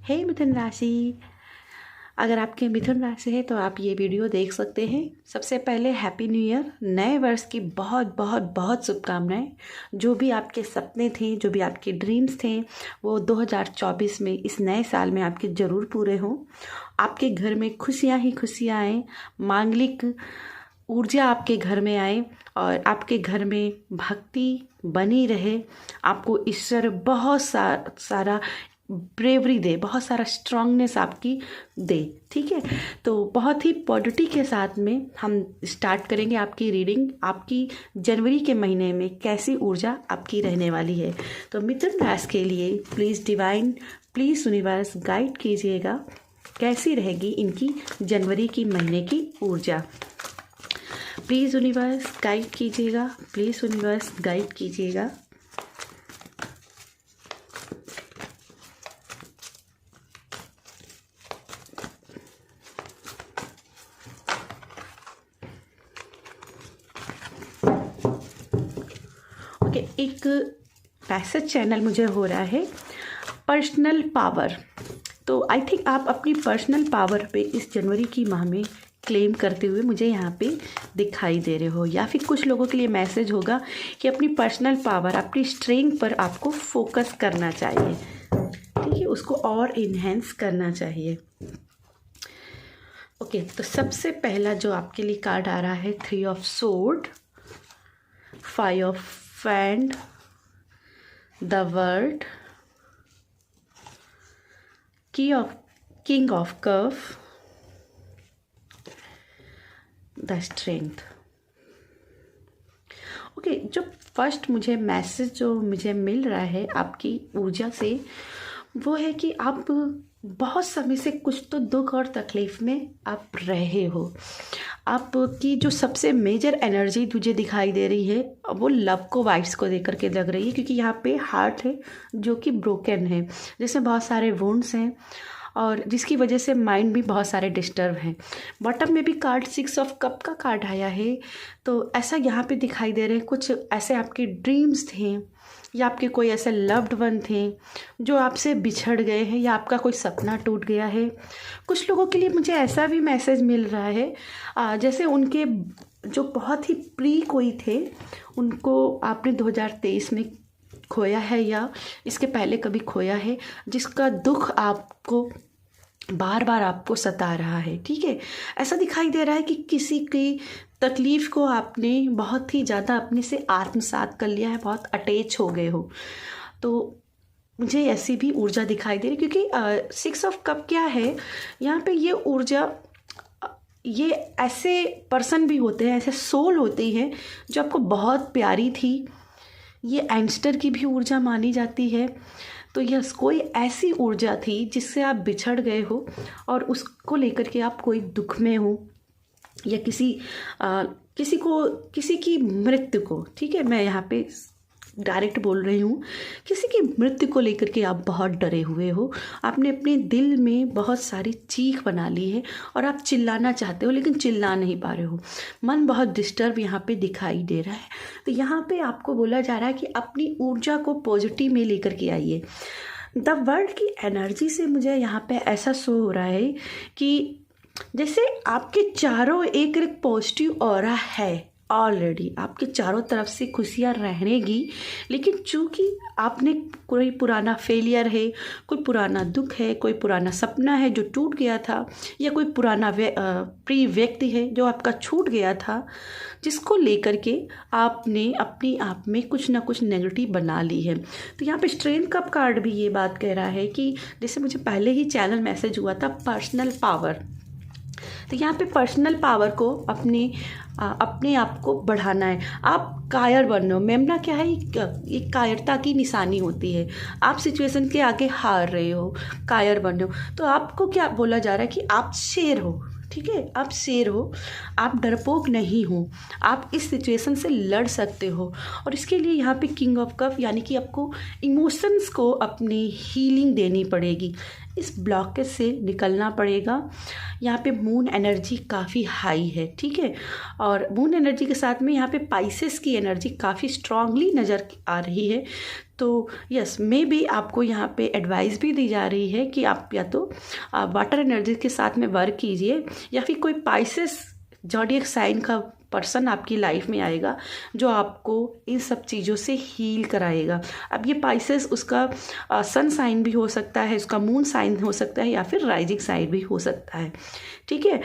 हे मिथुन राशि, अगर आपके मिथुन राशि है तो आप ये वीडियो देख सकते हैं। सबसे पहले हैप्पी न्यू ईयर, नए वर्ष की बहुत बहुत बहुत शुभकामनाएं। जो भी आपके सपने थे, जो भी आपके ड्रीम्स थे, वो 2024 में इस नए साल में आपके ज़रूर पूरे हों। आपके घर में खुशियां ही खुशियां आएँ, मांगलिक ऊर्जा आपके घर में आए और आपके घर में भक्ति बनी रहे। आपको ईश्वर बहुत सारा ब्रेवरी दे, बहुत सारा स्ट्रांगनेस आपकी दे। ठीक है, तो बहुत ही पॉजिटिव के साथ में हम स्टार्ट करेंगे आपकी रीडिंग। आपकी जनवरी के महीने में कैसी ऊर्जा आपकी रहने वाली है। तो मिथुन राशि के लिए please divine, please universe guide कीजिएगा कैसी रहेगी इनकी जनवरी की महीने की ऊर्जा। प्लीज़ यूनिवर्स गाइड कीजिएगा, प्लीज़ यूनिवर्स गाइड कीजिएगा। ओके, एक पैसेज चैनल मुझे हो रहा है पर्सनल पावर। तो आई थिंक आप अपनी पर्सनल पावर पे इस जनवरी की माह में क्लेम करते हुए मुझे यहाँ पे दिखाई दे रहे हो, या फिर कुछ लोगों के लिए मैसेज होगा कि अपनी पर्सनल पावर, अपनी स्ट्रेंथ पर आपको फोकस करना चाहिए। ठीक है, उसको और इन्हेंस करना चाहिए। ओके, तो सबसे पहला जो आपके लिए कार्ड आ रहा है 3 ऑफ सोर्ड, 5 ऑफ फैंड, the world, king of curve, the strength. Okay, जो फर्स्ट मुझे मैसेज जो मुझे मिल रहा है आपकी ऊर्जा से, वो है कि आप बहुत समय से कुछ तो दुख और तकलीफ में आप रहे हो। आपकी जो सबसे मेजर एनर्जी तुझे दिखाई दे रही है वो लव को, वाइफ्स को देकर के लग रही है, क्योंकि यहाँ पे हार्ट है जो कि ब्रोकन है, जिसमें बहुत सारे वुंड्स हैं और जिसकी वजह से माइंड भी बहुत सारे डिस्टर्ब हैं। बॉटम में भी कार्ड 6 ऑफ कप का कार्ड आया है। तो ऐसा यहाँ पे दिखाई दे रहे हैं, कुछ ऐसे आपके ड्रीम्स थे या आपके कोई ऐसे लव्ड वन थे जो आपसे बिछड़ गए हैं, या आपका कोई सपना टूट गया है। कुछ लोगों के लिए मुझे ऐसा भी मैसेज मिल रहा है जैसे उनके जो बहुत ही प्री कोई थे, उनको आपने 2023 में खोया है या इसके पहले कभी खोया है, जिसका दुख आपको बार बार आपको सता रहा है। ठीक है, ऐसा दिखाई दे रहा है कि किसी की तकलीफ़ को आपने बहुत ही ज़्यादा अपने से आत्मसात कर लिया है, बहुत अटैच हो गए हो। तो मुझे ऐसी भी ऊर्जा दिखाई दे रही, क्योंकि 6 ऑफ कप क्या है यहाँ पे, ये ऊर्जा, ये ऐसे पर्सन भी होते हैं, ऐसे सोल होती है जो आपको बहुत प्यारी थी। ये एंगस्टर की भी ऊर्जा मानी जाती है। तो यह कोई ऐसी ऊर्जा थी जिससे आप बिछड़ गए हो और उसको लेकर के आप कोई दुख में हो, या किसी की मृत्यु को, ठीक है, मैं यहाँ पे डायरेक्ट बोल रही हूँ, किसी की मृत्यु को लेकर के आप बहुत डरे हुए हो। आपने अपने दिल में बहुत सारी चीख बना ली है और आप चिल्लाना चाहते हो लेकिन चिल्ला नहीं पा रहे हो। मन बहुत डिस्टर्ब यहाँ पे दिखाई दे रहा है। तो यहाँ पे आपको बोला जा रहा है कि अपनी ऊर्जा को पॉजिटिव में लेकर के आइए। द वर्ल्ड की एनर्जी से मुझे यहाँ पे ऐसा शो हो रहा है कि जैसे आपके चारों एक पॉजिटिव ऑरा है, ऑलरेडी आपके चारों तरफ से खुशियाँ रहेगी, लेकिन चूंकि आपने कोई पुराना फेलियर है, कोई पुराना दुख है, कोई पुराना सपना है जो टूट गया था, या कोई पुराना प्रिय व्यक्ति है जो आपका छूट गया था, जिसको लेकर के आपने अपने आप में कुछ ना कुछ नेगेटिव बना ली है। तो यहाँ पे स्ट्रेंथ का कार्ड भी ये बात कह रहा है कि जैसे मुझे पहले ही चैनल मैसेज हुआ था पर्सनल पावर, तो यहाँ पे पर्सनल पावर को अपने आप को बढ़ाना है। आप कायर बन रहे हो, मेमना क्या है, एक कायरता की निशानी होती है। आप सिचुएशन के आगे हार रहे हो, कायर बन रहे हो, तो आपको क्या बोला जा रहा है कि आप शेर हो। ठीक है, आप शेर हो, आप डरपोक नहीं हो, आप इस सिचुएशन से लड़ सकते हो। और इसके लिए यहाँ पे किंग ऑफ कप, यानी कि आपको इमोशंस को अपनी हीलिंग देनी पड़ेगी, इस ब्लॉकेज से निकलना पड़ेगा। यहाँ पे मून एनर्जी काफ़ी हाई है। ठीक है, और मून एनर्जी के साथ में यहाँ पे पाइसेस की एनर्जी काफ़ी स्ट्रांगली नज़र आ रही है। तो यस, मे बी आपको यहाँ पे एडवाइस भी दी जा रही है कि आप या तो वाटर एनर्जी के साथ में वर्क कीजिए, या फिर कोई पाइसेस ज़ोडिएक साइन का पर्सन आपकी लाइफ में आएगा जो आपको इन सब चीज़ों से हील कराएगा। अब ये पाइसेस उसका सन साइन भी हो सकता है, उसका मून साइन हो सकता है, या फिर राइजिंग साइन भी हो सकता है। ठीक है,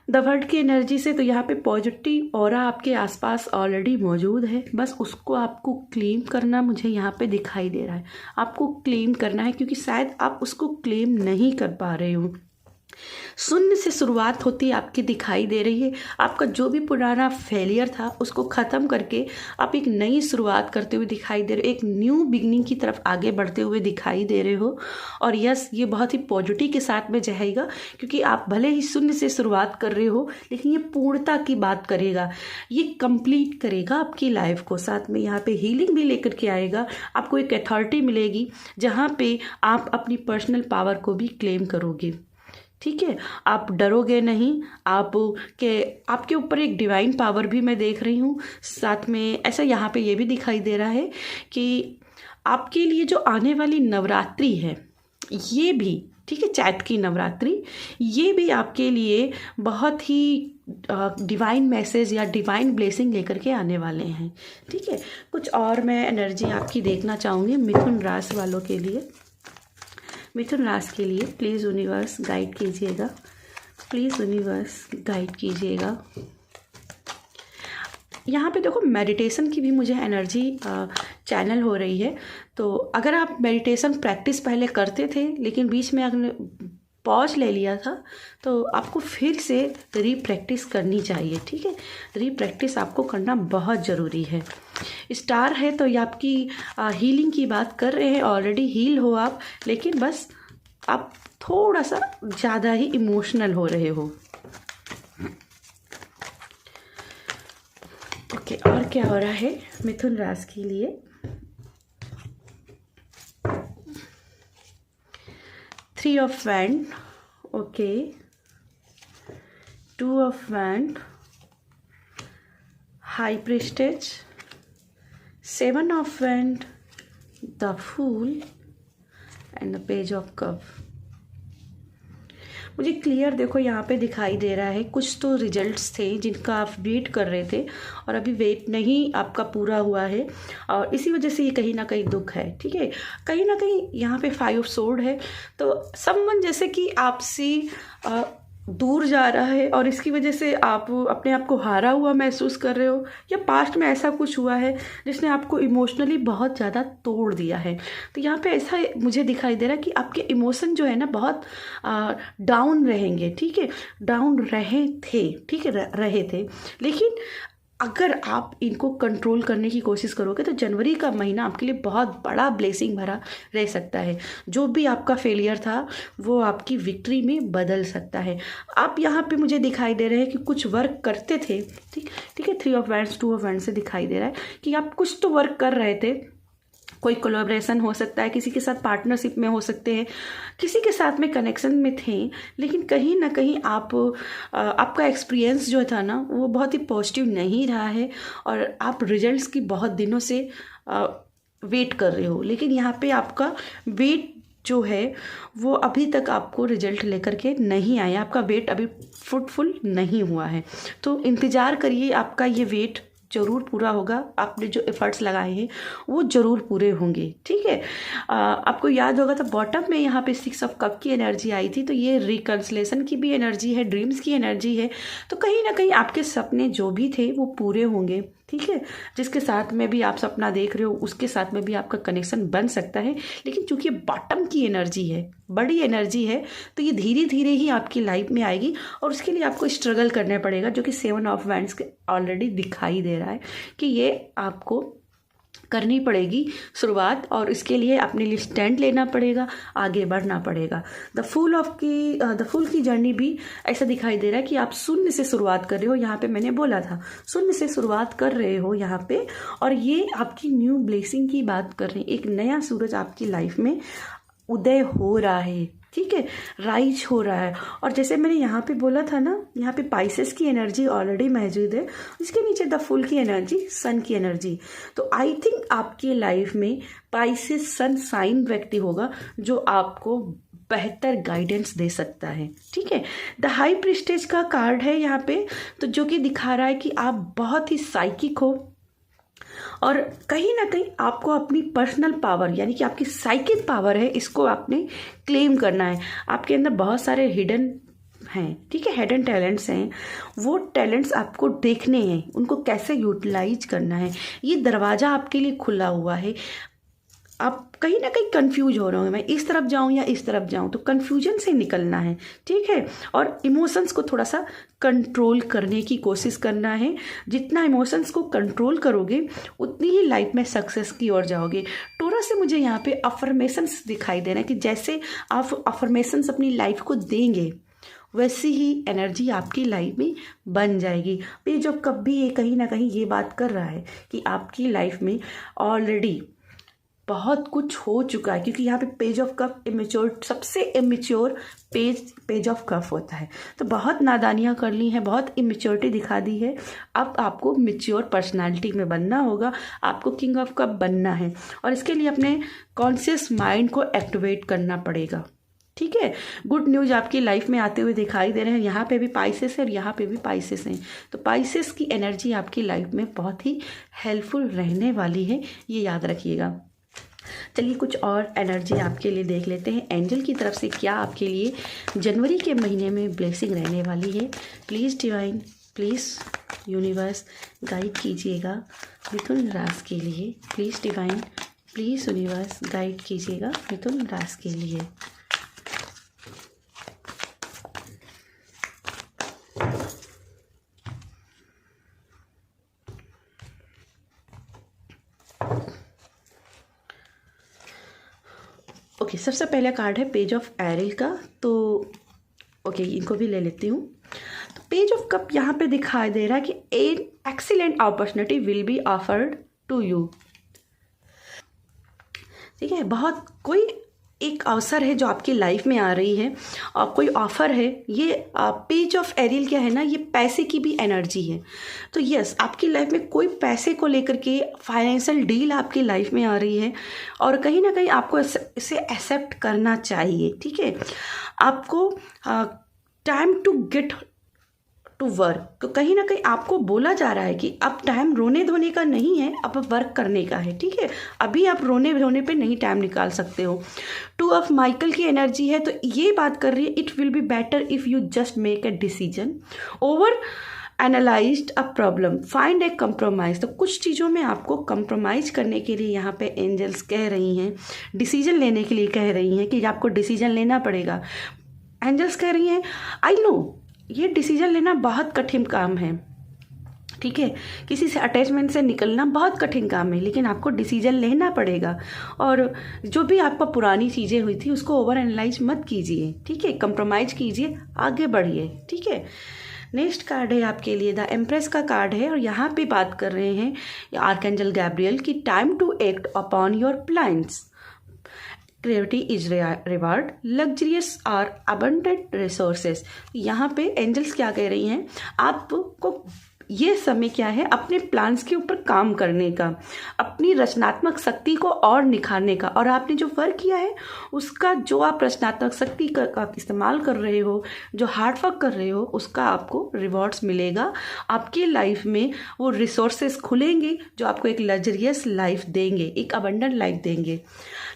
द वर्ल्ड की एनर्जी से तो यहाँ पे पॉजिटिव ऑरा आपके आसपास ऑलरेडी मौजूद है, बस उसको आपको क्लेम करना मुझे यहाँ पे दिखाई दे रहा है। आपको क्लेम करना है, क्योंकि शायद आप उसको क्लेम नहीं कर पा रहे हो। शून्य से शुरुआत होती आपकी दिखाई दे रही है। आपका जो भी पुराना फेलियर था उसको ख़त्म करके आप एक नई शुरुआत करते हुए दिखाई दे रहे हो, एक न्यू बिगनिंग की तरफ आगे बढ़ते हुए दिखाई दे रहे हो। और यस, ये बहुत ही पॉजिटिव के साथ में जाएगा, क्योंकि आप भले ही शून्य से शुरुआत कर रहे हो, लेकिन ये पूर्णता की बात करेगा, ये कंप्लीट करेगा आपकी लाइफ को। साथ में यहाँ पे हीलिंग भी लेकर के आएगा। आपको एक अथॉरिटी मिलेगी जहाँ पे आप अपनी पर्सनल पावर को भी क्लेम करोगे। ठीक है, आप डरोगे नहीं, आपके ऊपर एक डिवाइन पावर भी मैं देख रही हूँ। साथ में ऐसा यहाँ पे ये भी दिखाई दे रहा है कि आपके लिए जो आने वाली नवरात्रि है, ये भी ठीक है, चैत की नवरात्रि, ये भी आपके लिए बहुत ही डिवाइन मैसेज या डिवाइन ब्लेसिंग लेकर के आने वाले हैं। ठीक है, कुछ और मैं एनर्जी आपकी देखना चाहूँगी मिथुन राशि वालों के लिए। मिथुन राशि के लिए प्लीज़ यूनिवर्स गाइड कीजिएगा, प्लीज़ यूनिवर्स गाइड कीजिएगा। यहाँ पे देखो मेडिटेशन की भी मुझे एनर्जी चैनल हो रही है। तो अगर आप मेडिटेशन प्रैक्टिस पहले करते थे लेकिन बीच में आपने पॉज ले लिया था, तो आपको फिर से रीप्रैक्टिस करनी चाहिए। ठीक है, रीप्रैक्टिस आपको करना बहुत ज़रूरी है। स्टार है तो ये आपकी हीलिंग की बात कर रहे हैं, ऑलरेडी हील हो आप, लेकिन बस आप थोड़ा सा ज़्यादा ही इमोशनल हो रहे हो। ओके, और क्या हो रहा है मिथुन राशि के लिए? 3 of Wands, okay, 2 of Wands, High Priestess, 7 of Wands, the Fool and the Page of Cups। मुझे क्लियर देखो यहाँ पे दिखाई दे रहा है, कुछ तो रिजल्ट्स थे जिनका आप वेट कर रहे थे और अभी वेट नहीं आपका पूरा हुआ है, और इसी वजह से ये कहीं ना कहीं दुख है। ठीक है, कहीं ना कहीं यहाँ पे 5 ऑफ सोर्ड है, तो समवन जैसे कि आपसे दूर जा रहा है और इसकी वजह से आप अपने आप को हारा हुआ महसूस कर रहे हो, या पास्ट में ऐसा कुछ हुआ है जिसने आपको इमोशनली बहुत ज़्यादा तोड़ दिया है। तो यहाँ पे ऐसा मुझे दिखाई दे रहा है कि आपके इमोशन जो है ना बहुत डाउन रहेंगे। ठीक है, डाउन रहे थे, ठीक है, रहे थे, लेकिन अगर आप इनको कंट्रोल करने की कोशिश करोगे तो जनवरी का महीना आपके लिए बहुत बड़ा ब्लेसिंग भरा रह सकता है। जो भी आपका फेलियर था वो आपकी विक्ट्री में बदल सकता है। आप यहाँ पे मुझे दिखाई दे रहे हैं कि कुछ वर्क करते थे, ठीक है, 3 of Wands 2 of Wands से दिखाई दे रहा है कि आप कुछ तो वर्क कर रहे थे। कोई कोलैबोरेशन हो सकता है, किसी के साथ पार्टनरशिप में हो सकते हैं, किसी के साथ में कनेक्शन में थे, लेकिन कहीं ना कहीं आपका एक्सपीरियंस जो था ना वो बहुत ही पॉजिटिव नहीं रहा है और आप रिजल्ट्स की बहुत दिनों से वेट कर रहे हो, लेकिन यहाँ पे आपका वेट जो है वो अभी तक आपको रिजल्ट लेकर के नहीं आया, आपका वेट अभी फ्रूटफुल नहीं हुआ है। तो इंतज़ार करिए, आपका ये वेट ज़रूर पूरा होगा। आपने जो एफर्ट्स लगाए हैं वो ज़रूर पूरे होंगे। ठीक है, आपको याद होगा तो बॉटम में यहाँ पे 6 of कप की एनर्जी आई थी, तो ये रिकन्सिलेशन की भी एनर्जी है, ड्रीम्स की एनर्जी है। तो कहीं ना कहीं आपके सपने जो भी थे वो पूरे होंगे। ठीक है, जिसके साथ में भी आप सपना देख रहे हो उसके साथ में भी आपका कनेक्शन बन सकता है, लेकिन चूंकि बॉटम की एनर्जी है, बड़ी एनर्जी है, तो ये धीरे धीरे ही आपकी लाइफ में आएगी और उसके लिए आपको स्ट्रगल करना पड़ेगा, जो कि 7 of Wands ऑलरेडी दिखाई दे रहा है कि ये आपको करनी पड़ेगी शुरुआत, और इसके लिए अपने लिए स्टैंड लेना पड़ेगा, आगे बढ़ना पड़ेगा। द फूल की जर्नी भी ऐसा दिखाई दे रहा है कि आप शून्य से शुरुआत कर रहे हो। यहाँ पे मैंने बोला था शून्य से शुरुआत कर रहे हो यहाँ पे, और ये आपकी न्यू ब्लेसिंग की बात कर रहे हैं। एक नया सूरज आपकी लाइफ में उदय हो रहा है, ठीक है, राइज हो रहा है। और जैसे मैंने यहाँ पे बोला था ना, यहाँ पे पाइसेस की एनर्जी ऑलरेडी मौजूद है, इसके नीचे द फुल की एनर्जी, सन की एनर्जी। तो आई थिंक आपकी लाइफ में पाइसेस सन साइन व्यक्ति होगा जो आपको बेहतर गाइडेंस दे सकता है, ठीक है। द हाई प्रिस्टेज का कार्ड है यहाँ पे, तो जो कि दिखा रहा है कि आप बहुत ही साइकिक हो और कहीं ना कहीं आपको अपनी पर्सनल पावर यानी कि आपकी साइकिक पावर है, इसको आपने क्लेम करना है। आपके अंदर बहुत सारे हिडन हैं, ठीक है, हिडन टैलेंट्स हैं, वो टैलेंट्स आपको देखने हैं, उनको कैसे यूटिलाइज करना है। ये दरवाज़ा आपके लिए खुला हुआ है। आप कहीं ना कहीं कंफ्यूज हो रहे हो, मैं इस तरफ जाऊं या इस तरफ जाऊं, तो कंफ्यूजन से निकलना है, ठीक है। और इमोशंस को थोड़ा सा कंट्रोल करने की कोशिश करना है। जितना इमोशंस को कंट्रोल करोगे उतनी ही लाइफ में सक्सेस की ओर जाओगे। टोरस से मुझे यहाँ पे अफर्मेशंस दिखाई दे रहा है कि जैसे आप अफर्मेशंस अपनी लाइफ को देंगे वैसी ही एनर्जी आपकी लाइफ में बन जाएगी। पेज ऑफ कप भी ये कहीं ना कहीं ये बात कर रहा है कि आपकी लाइफ में ऑलरेडी बहुत कुछ हो चुका है, क्योंकि यहाँ पे पेज ऑफ कप इमेच्योर, सबसे इमेच्योर पेज ऑफ कप होता है। तो बहुत नादानियाँ कर ली हैं, बहुत इमेच्योरिटी दिखा दी है। अब आपको मेच्योर पर्सनालिटी में बनना होगा, आपको किंग ऑफ कप बनना है और इसके लिए अपने कॉन्शियस माइंड को एक्टिवेट करना पड़ेगा, ठीक है। गुड न्यूज़ आपकी लाइफ में आते हुए दिखाई दे रहे हैं। यहाँ पे भी पाइसेस है और यहाँ पे भी पाइसेस हैं, तो पाइसेस की एनर्जी आपकी लाइफ में बहुत ही हेल्पफुल रहने वाली है, ये याद रखिएगा। चलिए कुछ और एनर्जी आपके लिए देख लेते हैं। एंजल की तरफ से क्या आपके लिए जनवरी के महीने में ब्लेसिंग रहने वाली है। Please divine, please universe guide कीजिएगा मिथुन राशि के लिए। Please divine, please universe guide कीजिएगा मिथुन राशि के लिए। ओके, सबसे पहला कार्ड है पेज ऑफ एरिल का, तो ओके इनको भी ले लेती हूँ। तो पेज ऑफ कप यहाँ पे दिखाई दे रहा है कि an excellent opportunity will be offered to you, ठीक है। बहुत कोई एक अवसर है जो आपकी लाइफ में आ रही है और कोई ऑफ़र है। ये पेज ऑफ एरियल क्या है ना, ये पैसे की भी एनर्जी है। तो यस, आपकी लाइफ में कोई पैसे को लेकर के फाइनेंशियल डील आपकी लाइफ में आ रही है और कहीं ना कहीं आपको इसे एक्सेप्ट करना चाहिए, ठीक है। आपको time to get to work, तो कहीं ना कहीं आपको बोला जा रहा है कि अब टाइम रोने धोने का नहीं है, अब वर्क करने का है, ठीक है। अभी आप रोने धोने पे नहीं टाइम निकाल सकते हो। टू ऑफ माइकल की एनर्जी है, तो ये बात कर रही है it will be better if you just make a decision over analysed a problem, find A compromise. तो कुछ चीज़ों में आपको कंप्रोमाइज़ करने के लिए यहाँ पे एंजल्स कह रही हैं, डिसीजन लेने के लिए कह रही हैं कि आपको डिसीजन लेना पड़ेगा। एंजल्स कह रही हैं आई नो ये डिसीजन लेना बहुत कठिन काम है, ठीक है। किसी से अटैचमेंट से निकलना बहुत कठिन काम है, लेकिन आपको डिसीजन लेना पड़ेगा। और जो भी आपका पुरानी चीज़ें हुई थी उसको ओवर एनालाइज मत कीजिए, ठीक है। कंप्रोमाइज कीजिए, आगे बढ़िए, ठीक है। नेक्स्ट कार्ड है आपके लिए द एम्प्रेस का कार्ड है और यहाँ पे बात कर रहे हैं आर्कएंजल गैब्रियल की time to act upon your plans, creativity is reward, luxurious और अबंडेंट रिसोर्सेज। यहाँ पे एंजल्स क्या कह रही हैं, आपको ये समय क्या है अपने प्लान्स के ऊपर काम करने का, अपनी रचनात्मक शक्ति को और निखारने का। और आपने जो वर्क किया है उसका, जो आप रचनात्मक शक्ति का इस्तेमाल कर रहे हो, जो हार्ड वर्क कर रहे हो, उसका आपको रिवॉर्ड्स मिलेगा। आपकी लाइफ में वो रिसोर्सेज खुलेंगे जो आपको एक लग्जरियस लाइफ देंगे, एक अबंडेंट लाइफ देंगे।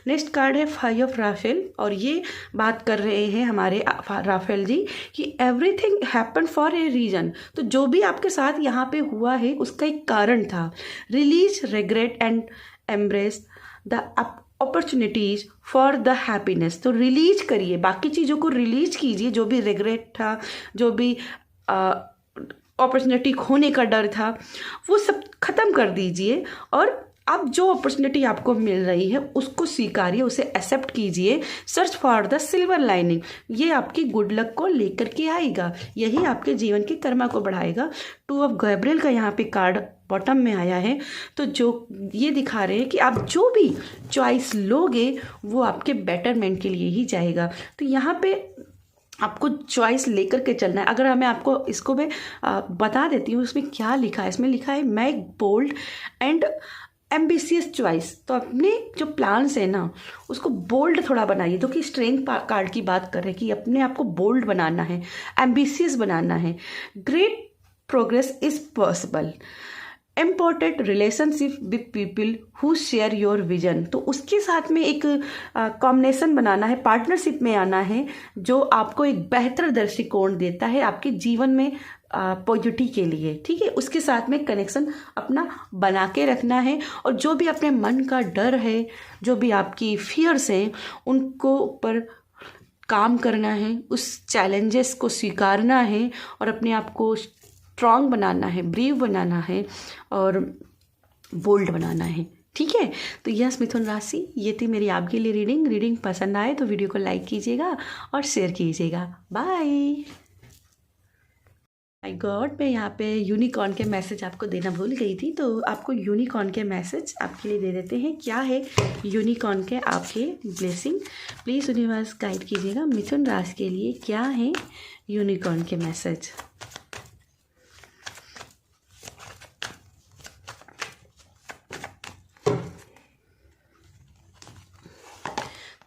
नेक्स्ट कार्ड है फाइव ऑफ राफेल और ये बात कर रहे हैं हमारे राफेल जी कि everything happen for a reason. तो जो भी आपके साथ यहाँ पे हुआ है उसका एक कारण था। Release regret and embrace the opportunities for the happiness. तो रिलीज करिए, बाकी चीज़ों को रिलीज कीजिए, जो भी रिग्रेट था, जो भी अपॉर्चुनिटी खोने का डर था, वो सब ख़त्म कर दीजिए और अब जो अपॉर्चुनिटी आपको मिल रही है उसको स्वीकारिए, उसे एक्सेप्ट कीजिए। Search for the silver lining, ये आपकी गुड लक को लेकर के आएगा, यही आपके जीवन की कर्मा को बढ़ाएगा। 2 ऑफ गैब्रियल का यहाँ पे कार्ड बॉटम में आया है, तो जो ये दिखा रहे हैं कि आप जो भी चॉइस लोगे वो आपके बेटरमेंट के लिए ही जाएगा। तो यहाँ पे आपको चॉइस लेकर के चलना है। अगर मैं आपको इसको मैं बता देती हूँ इसमें क्या लिखा है। इसमें लिखा है make bold and ambitious choice. तो अपने जो प्लान्स है ना उसको बोल्ड थोड़ा बनाइए, तो कि स्ट्रेंथ कार्ड की बात कर रहे हैं कि अपने आप को बोल्ड बनाना है, एम्बिशियस बनाना है। Great progress is possible. Important relationship with people who share your vision, तो उसके साथ में एक कॉम्बिनेशन बनाना है, पार्टनरशिप में आना है जो आपको एक बेहतर दृष्टिकोण देता है आपके जीवन में पॉजिटिविटी के लिए, ठीक है। उसके साथ में कनेक्शन अपना बना के रखना है, और जो भी अपने मन का डर है, जो भी आपकी फियर्स हैं, उनको ऊपर काम करना है, उस चैलेंजेस को स्वीकारना है और अपने आप को स्ट्रॉन्ग बनाना है, ब्रीव बनाना है और बोल्ड बनाना है, ठीक है। तो यस मिथुन राशि, ये थी मेरी आपके लिए रीडिंग पसंद आए तो वीडियो को लाइक कीजिएगा और शेयर कीजिएगा। बाय। माय गॉड, मैं यहाँ पे यूनिकॉर्न के मैसेज आपको देना भूल गई थी, तो आपको यूनिकॉर्न के मैसेज आपके लिए दे देते हैं। क्या है यूनिकॉर्न के आपके ब्लेसिंग, प्लीज़ यूनिवर्स गाइड कीजिएगा। मिथुन राशि के लिए क्या है यूनिकॉर्न के मैसेज।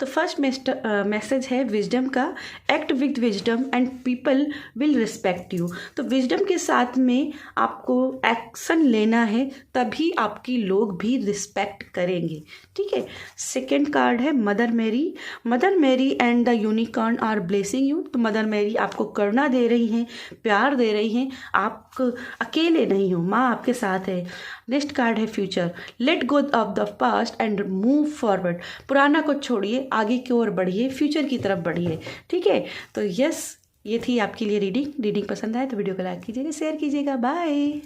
तो फर्स्ट मैसेज है विजडम का, act with wisdom and people will respect you. तो विजडम के साथ में आपको एक्शन लेना है, तभी आपकी लोग भी रिस्पेक्ट करेंगे, ठीक है। सेकंड कार्ड है Mother Mary and the unicorn are blessing you. तो मदर मैरी आपको करुणा दे रही हैं, प्यार दे रही हैं, आप अकेले नहीं हो, माँ आपके साथ है। नेक्स्ट कार्ड है future, let go of the past and move forward. पुराना को छोड़िए, आगे की ओर बढ़िए, फ्यूचर की तरफ बढ़िए, ठीक है। तो यस, ये थी आपके लिए रीडिंग पसंद आए तो वीडियो को लाइक कीजिएगा, शेयर कीजिएगा। बाय।